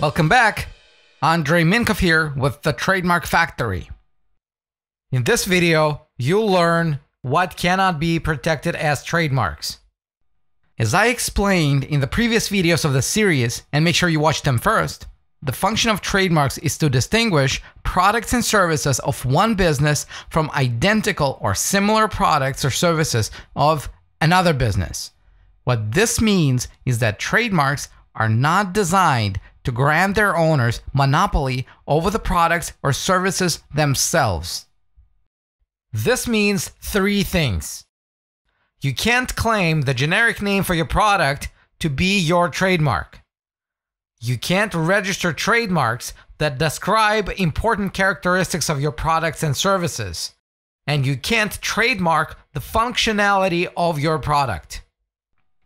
Welcome back. Andrei Minkov here with the Trademark Factory. In this video, you'll learn what cannot be protected as trademarks. As I explained in the previous videos of the series, and make sure you watch them first, the function of trademarks is to distinguish products and services of one business from identical or similar products or services of another business. What this means is that trademarks are not designed to grant their owners monopoly over the products or services themselves. This means three things. You can't claim the generic name for your product to be your trademark. You can't register trademarks that describe important characteristics of your products and services. And you can't trademark the functionality of your product.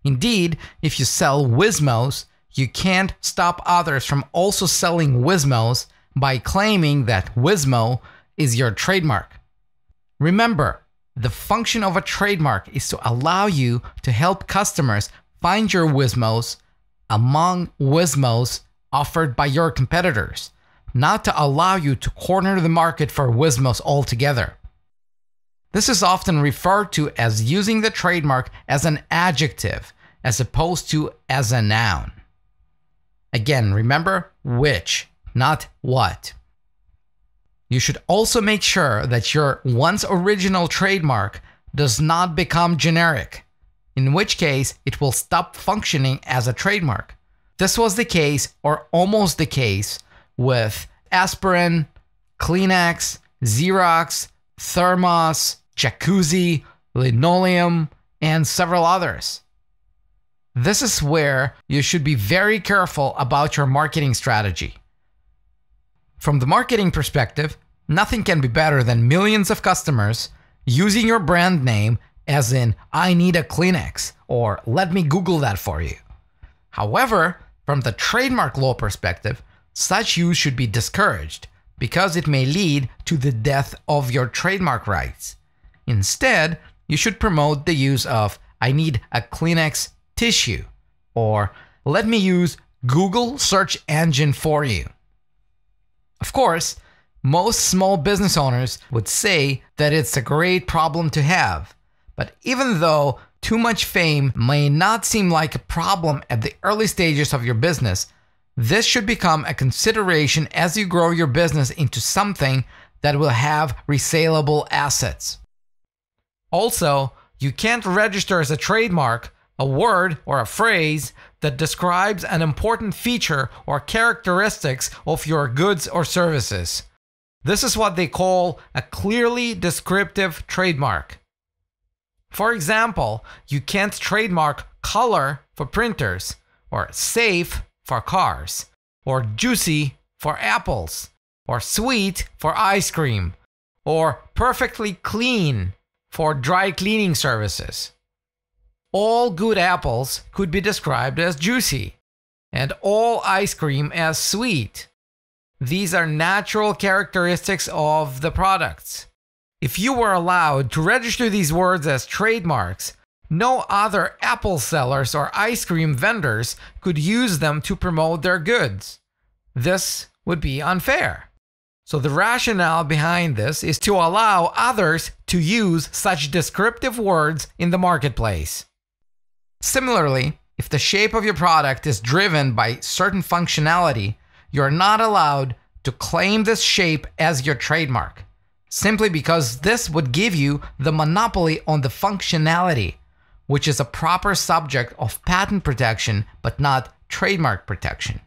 Indeed, if you sell Wizmos, you can't stop others from also selling Wizmos by claiming that Wizmo is your trademark. Remember, the function of a trademark is to allow you to help customers find your Wizmos among Wizmos offered by your competitors, not to allow you to corner the market for Wizmos altogether. This is often referred to as using the trademark as an adjective as opposed to as a noun. Again, remember which, not what. You should also make sure that your once original trademark does not become generic, in which case it will stop functioning as a trademark. This was the case, or almost the case, with aspirin, Kleenex, Xerox, Thermos, Jacuzzi, Linoleum, and several others. This is where you should be very careful about your marketing strategy. From the marketing perspective, nothing can be better than millions of customers using your brand name as in, I need a Kleenex, or let me Google that for you. However, from the trademark law perspective, such use should be discouraged because it may lead to the death of your trademark rights. Instead, you should promote the use of, I need a Kleenex tissue, or let me use Google search engine for you. Of course, most small business owners would say that it's a great problem to have, but even though too much fame may not seem like a problem at the early stages of your business, this should become a consideration as you grow your business into something that will have resaleable assets. Also, you can't register as a trademark a word or a phrase that describes an important feature or characteristics of your goods or services. This is what they call a clearly descriptive trademark. For example, you can't trademark color for printers, or safe for cars, or juicy for apples, or sweet for ice cream, or perfectly clean for dry cleaning services. All good apples could be described as juicy, and all ice cream as sweet. These are natural characteristics of the products. If you were allowed to register these words as trademarks, no other apple sellers or ice cream vendors could use them to promote their goods. This would be unfair. So the rationale behind this is to allow others to use such descriptive words in the marketplace. Similarly, if the shape of your product is driven by certain functionality, you're not allowed to claim this shape as your trademark, simply because this would give you the monopoly on the functionality, which is a proper subject of patent protection but not trademark protection.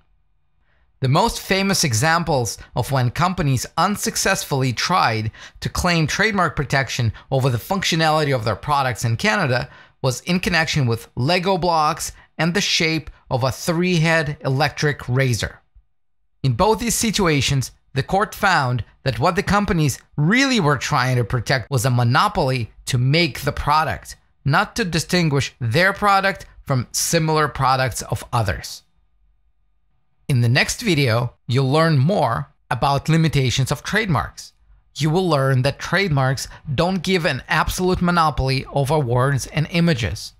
The most famous examples of when companies unsuccessfully tried to claim trademark protection over the functionality of their products in Canada was in connection with Lego blocks and the shape of a 3-head electric razor. In both these situations, the court found that what the companies really were trying to protect was a monopoly to make the product, not to distinguish their product from similar products of others. In the next video, you'll learn more about limitations of trademarks. You will learn that trademarks don't give an absolute monopoly over words and images.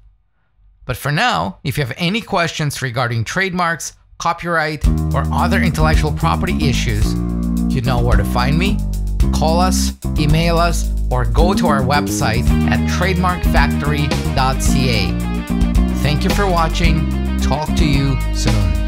But for now, if you have any questions regarding trademarks, copyright, or other intellectual property issues, you know where to find me. Call us, email us, or go to our website at trademarkfactory.ca. Thank you for watching. Talk to you soon.